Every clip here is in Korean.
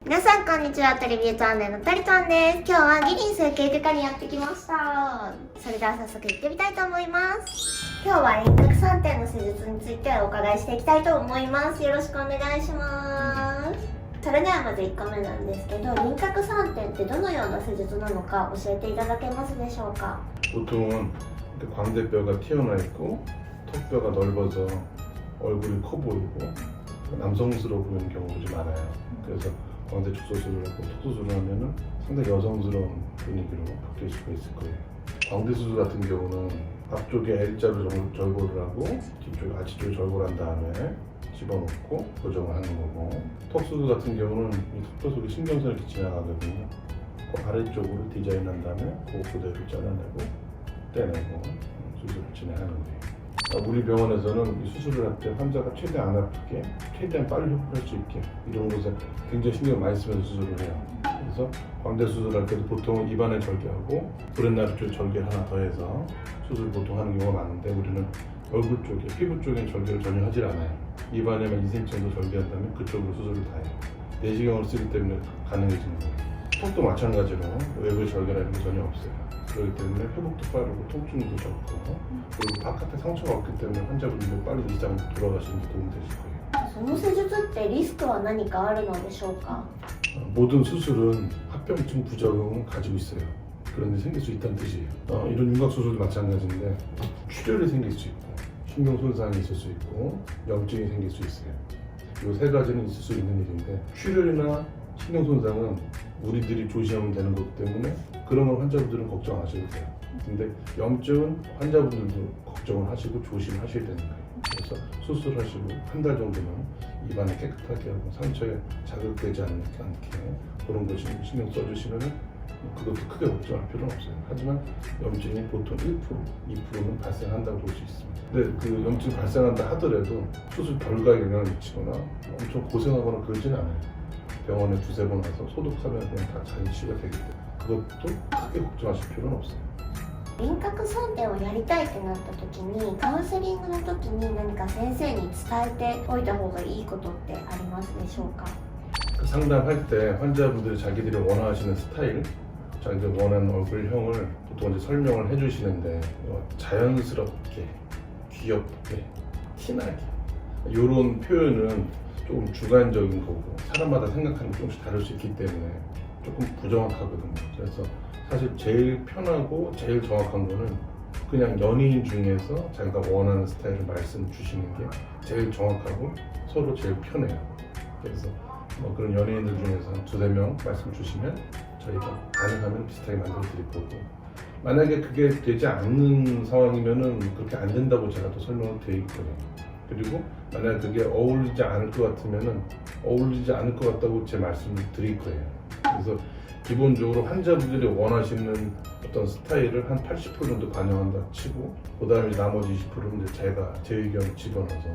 皆さんこんにちは、テレビチャンネルのたりちゃんです。今日はギリン整形外科にやってきました。それでは早速行ってみたいと思います。今日は輪郭3点の施術についてお伺いしていきたいと思います。よろしくお願いします。それではまず1個目なんですけど、輪郭3点ってどのような施術なのか教えていただけますでしょうか。 보통은 광대뼈가 튀어나 있고 턱뼈가 넓어서 얼굴이 커 보이고 남성스러워 보이는 경우가 좀 많아요. 그래서 광대 쪽 수술을 하고 턱 수술을 하면은 상당히 여성스러운 분위기로 바뀔 수가 있을 거예요. 광대 수술 같은 경우는 앞쪽에 L자로 절골을 하고 뒤쪽에 아치쪽에 절골한 다음에 집어넣고 고정을 하는 거고, 턱 수술 같은 경우는 이 턱뼈 속에 신경선이 이렇게 지나가거든요. 그 아래쪽으로 디자인한 다음에 그 그대로 잘라내고 떼내고 수술을 진행하는 거예요. 우리 병원에서는 이 수술을 할 때 환자가 최대한 안 아프게, 최대한 빨리 회복할 수 있게 이런 곳에 굉장히 신경을 많이 쓰면서 수술을 해요. 그래서 광대 수술할 때도 보통 입안에 절개하고 브렛나루 쪽에 절개를 하나 더해서 수술을 보통 하는 경우가 많은데, 우리는 얼굴 쪽에, 피부 쪽에 절개를 전혀 하질 않아요. 입안에만 2cm 정도 절개한다면 그쪽으로 수술을 다 해요. 내시경을 쓰기 때문에 가능해지는 거예요. 턱도 마찬가지로 외부에 절개라는 게 전혀 없어요. 그렇기 때문에 회복도 빠르고 통증도 적고, 그리고 바깥에 상처가 없기 때문에 환자분들이 빨리 이장 돌아가시는 데 도움이 되실 거예요. その施術ってリスクは何かあるのでしょうか。 모든 수술은 합병증 부작용을 가지고 있어요. 그런 데 생길 수 있다는 뜻이에요. 이런 윤곽 수술도 마찬가지인데 출혈이 생길 수 있고 신경 손상이 있을 수 있고 염증이 생길 수 있어요. 이 세 가지는 있을 수 있는 일인데, 출혈이나 신경 손상은 우리들이 조심하면 되는 거기 때문에 그런 건 환자분들은 걱정 안 하셔도 돼요. 근데 염증은 환자분들도 걱정을 하시고 조심하셔야 되는 거예요. 그래서 수술하시고 한 달 정도는 입안을 깨끗하게 하고 상처에 자극되지 않게 그런 거 신경 써주시면 그것도 크게 걱정할 필요는 없어요. 하지만 염증이 보통 1%, 2%는 발생한다고 볼 수 있습니다. 근데 그 염증 발생한다 하더라도 수술 결과에 영향을 미치거나 엄청 고생하거나 그러지는 않아요. 병원에 두세 번 와서 소독하면 그냥 다 잘 치유가 되기 때문에 그것도 크게 걱정하실 필요는 없어요. 輪郭3点をやりたいってなった時に、カウンセリングの時に何か先生に伝えておいた方がいいことってありますでしょうか。 상담할 때 환자분들이 자기들이 원하시는 스타일, 자기들 원하는 얼굴형을 보통 이제 설명을 해주시는데, 자연스럽게, 귀엽게, 티나게 이런 표현은 조금 주관적인 거고 사람마다 생각하는 게 조금씩 다를 수 있기 때문에 조금 부정확하거든요. 그래서 사실 제일 편하고 제일 정확한 거는 그냥 연예인 중에서 자기가 원하는 스타일을 말씀 주시는 게 제일 정확하고 서로 제일 편해요. 그래서 뭐 그런 연예인들 중에서 한 두세 명 말씀 주시면 저희가 가능하면 비슷하게 만들어 드릴 거고, 만약에 그게 되지 않는 상황이면은 그렇게 안 된다고 제가 또 설명을 드릴 거예요. 그리고 만약에 그게 어울리지 않을 것 같으면은 어울리지 않을 것 같다고 제 말씀을 드릴 거예요. 그래서 기본적으로 환자분들이 원하시는 어떤 스타일을 한 80% 정도 반영한다 치고, 그 다음에 나머지 20%는 이제 제가 제 의견을 집어넣어서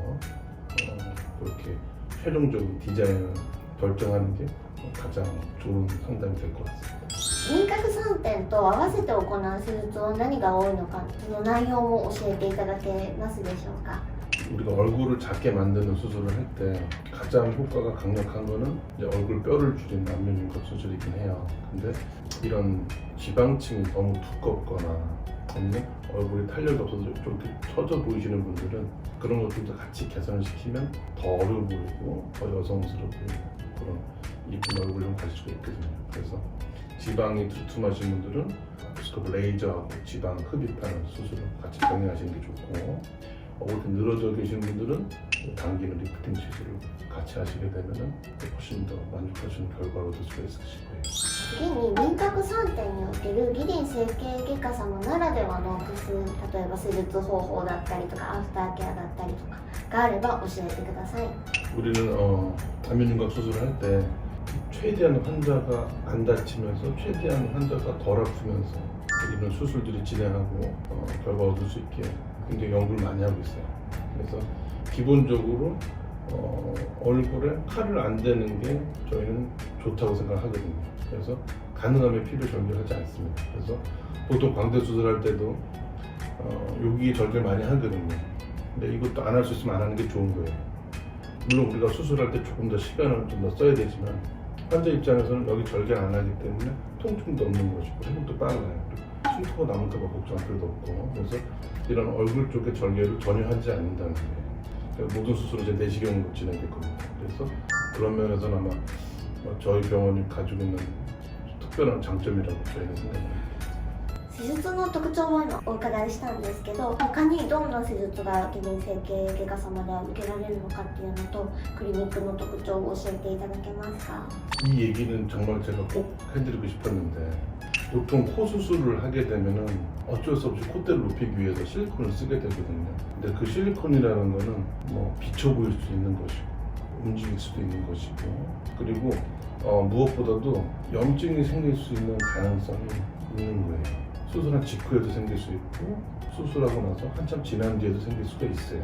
그렇게 최종적인 디자인을 결정하는 게 가장 좋은 상담이 될 것 같습니다. 輪郭3点と合わせて行う施術は何が多いのか、その内容も教えていただけますでしょうか。 우리가 얼굴을 작게 만드는 수술을 할 때 가장 효과가 강력한 거는 이제 얼굴 뼈를 줄인 안면 윤곽 수술이긴 해요. 근데 이런 지방층이 너무 두껍거나 아니면 얼굴에 탄력이 없어서 좀 이렇게 처져 보이시는 분들은 그런 것들도 같이 개선을 시키면 더 어려 보이고 더 여성스러워 보이는 그런 이쁜 얼굴로 가실 수가 있거든요. 그래서 지방이 두툼하신 분들은 스코프 레이저하고 지방 흡입하는 수술을 같이 병행하시는 게 좋고, 얼굴이 늘어져 계신 분들은 당기는 리프팅 시술을 같이 하시게 되면 훨씬 더 만족하시는 결과를 얻을 수가 있으실 거예요. 次に輪郭3点におけるギリン整形外科様ならではの工夫、例えば施術方法だったりとかアフターケアだったりとかがあれば教えてください。 우리는 안면 윤곽 수술을 할 때 최대한 환자가 안 다치면서 최대한 환자가 덜 아프면서 이런 수술들이 진행하고 결과 얻을 수 있게 굉장히 연구를 많이 하고 있어요. 그래서 기본적으로 얼굴에 칼을 안 대는 게 저희는 좋다고 생각하거든요. 그래서 가능하면 피부 절개하지 않습니다. 그래서 보통 광대 수술할 때도 여기 절개를 많이 하거든요. 근데 이것도 안 할 수 있으면 안 하는 게 좋은 거예요. 물론 우리가 수술할 때 조금 더 시간을 좀 더 써야 되지만 환자 입장에서는 여기 절개 안 하기 때문에 통증도 없는 것이고 회복도 빨라요. 흉터가 남을까 봐 걱정할 필요도 없고, 그래서 이런 얼굴 쪽에 절개를 전혀 하지 않는다는 거예요. 그러니까 모든 수술을 이제 내시경으로 진행했거든요. 그래서 그런 면에서는 아마 저희 병원이 가지고 있는 특별한 장점이라고 저희는 생각합니다. 施術の特徴も今お伺いしたんですけど、他にどんな施術がキリン整形外科様では受けられるのかっていうのと、クリニックの特徴を教えていただけますか？ 이 얘기는 정말 제가 꼭 해드리고 싶었는데, 보통 코 수술을 하게 되면은 어쩔 수 없이 콧대를 높이기 위해서 실리콘을 쓰게 되거든요. 근데 그 실리콘이라는 거는 뭐 비쳐 보일 수 있는 것이고 움직일 수도 있는 것이고, 그리고 무엇보다도 염증이 생길 수 있는 가능성이 있는 거예요. 수술한 직후에도 생길 수 있고 수술하고 나서 한참 지난 뒤에도 생길 수가 있어요.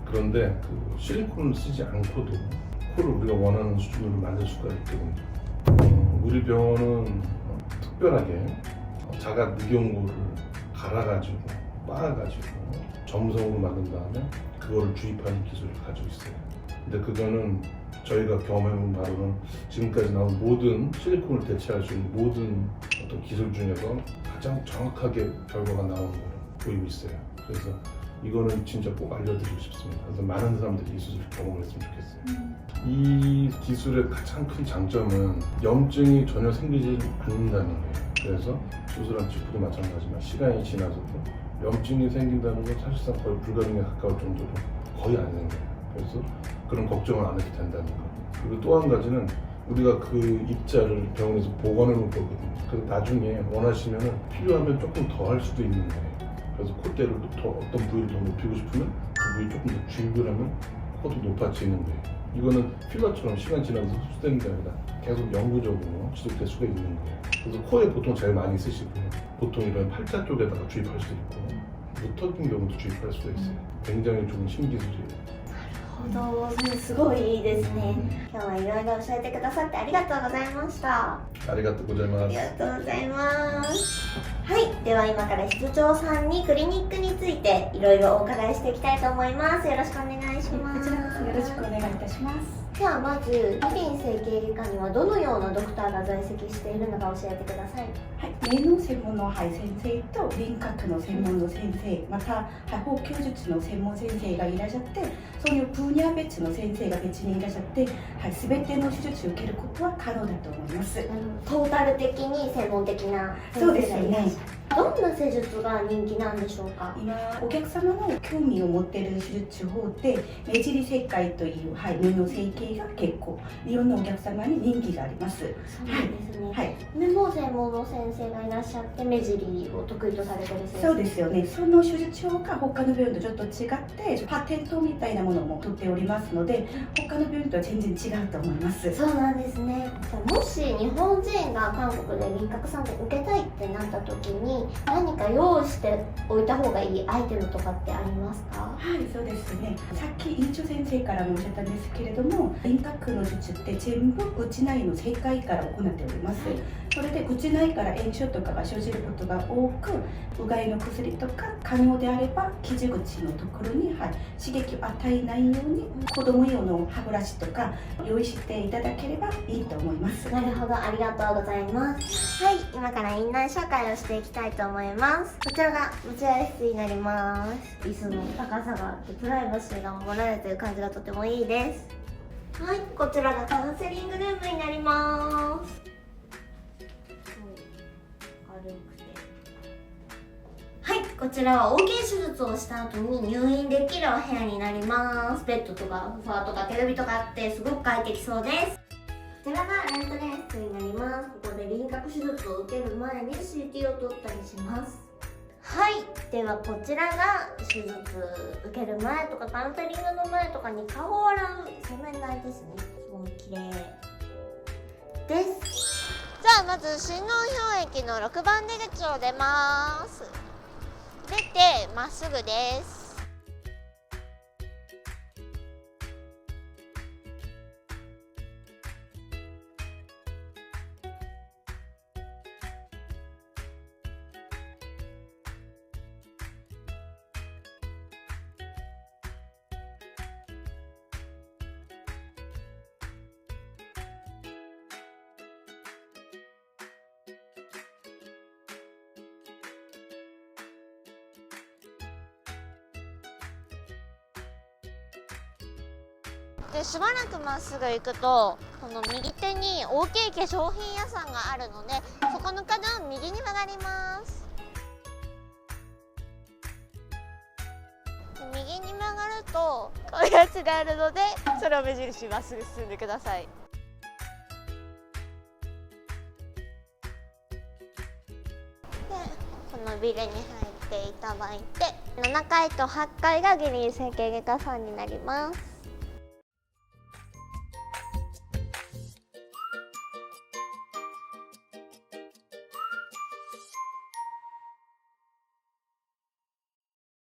그런데 그 실리콘을 쓰지 않고도 코를 우리가 원하는 수준으로 만들 수가 있거든요. 우리 병원은 특별하게 자가 누경고를 갈아가지고 빻아가지고 점성으로 만든 다음에 그거를 주입하는 기술을 가지고 있어요. 근데 그거는 저희가 경험해본 바로는 지금까지 나온 모든 실리콘을 대체할 수 있는 모든 어떤 기술 중에서 가장 정확하게 결과가 나오는 걸로 보이고 있어요. 그래서 이거는 진짜 꼭 알려드리고 싶습니다. 그래서 많은 사람들이 이 수술을 경험을 했으면 좋겠어요. 이 기술의 가장 큰 장점은 염증이 전혀 생기지 않는다는 거예요. 그래서 수술한 직후도 마찬가지지만 시간이 지나서도 염증이 생긴다는 건 사실상 거의 불가능에 가까울 정도로 거의 안 생겨요. 그래서 그런 걱정을 안 해도 된다는 거. 그리고 또 한 가지는 우리가 그 입자를 병원에서 보관해 놓을 거거든요. 그래서 나중에 원하시면 필요하면 조금 더 할 수도 있는 거예요. 그래서 콧대를 더 어떤 부위를 더 높이고 싶으면 그 부위 조금 더 주입을 하면 코도 높아지는 거예요. 이거는 필러처럼 시간 지나면서 흡수되는 게 아니라 계속 영구적으로 지속될 수가 있는 거예요. 그래서 코에 보통 제일 많이 쓰시고요. 보통 이런 팔자 쪽에다가 주입할 수도 있고 무턱인 경우도 주입할 수도 있어요. 굉장히 좋은 신기술이에요. すごいいいですね。今日はいろいろ教えてくださってありがとうございました。ありがとうございます。ありがとうございます。はい、では今から室長さんにクリニックについていろいろお伺いしていきたいと思います。よろしくお願いします。こちらこそよろしくお願いいたします。ではまず、キリン整形外科にはどのようなドクターが在籍しているのか教えてください。はい、目の専門の先生と輪郭の専門の先生、また包茎術の専門先生がいらっしゃって、そういう分野別の先生が別にいらっしゃって、はい、全ての手術を受けることは可能だと思います。トータル的に専門的な先生がいらっしゃる。そうですよね。どんな施術が人気なんでしょうか？今お客様の興味を持っている手術法で目尻切開という、はい、目の整形が結構いろんなお客様に人気があります。そうなんですね、はい、目も専門の先生がいらっしゃって目尻を得意とされている先生。そうですよね。その手術法が他の病院とちょっと違ってパテントみたいなものも取っておりますので、他の病院とは全然違うと思います。そうなんですね。もし日本人が韓国で輪郭散展受けたいってなった時に何か用意しておいた方がいいアイテムとかってありますか？はい、そうですね。さっき院長先生からもおっしゃったんですけれども、輪郭の術って全部口内の切開から行っております。それで口内から炎症とかが生じることが多く、うがいの薬とか可能であれば傷口のところに、はい、刺激を与えないように子供用の歯ブラシとか用意していただければいいと思います。なるほど、ありがとうございます。はい、今から院内紹介をしていきたいと思います。こちらが待合室になります。椅子の高さがあってプライバシーが守られている感じがとてもいいです。はい、こちらがカウンセリングルームになります。軽くて、はい、こちらは OK 手術をした後に入院できるお部屋になります。ベッドとかソファーとかテレビとかあってすごく快適そうです。こちらがレントゲン室になります。ここで輪郭手術を受ける前に CT を取ったりします。はい、ではこちらが手術受ける前とかカウンセリングの前とかに顔を洗う洗面台ですね。すごい綺麗です。じゃあまず心嚢氷液の6番出口を出ます。出てまっすぐです。でしばらくまっすぐ行くとこの右手に大きい化粧品屋さんがあるので、そこの角を右に曲がります。で右に曲がるとこういうやつがあるので、それを目印にまっすぐ進んでください。でこのビルに入っていただいて、7階と8階がギリン整形外科さんになります。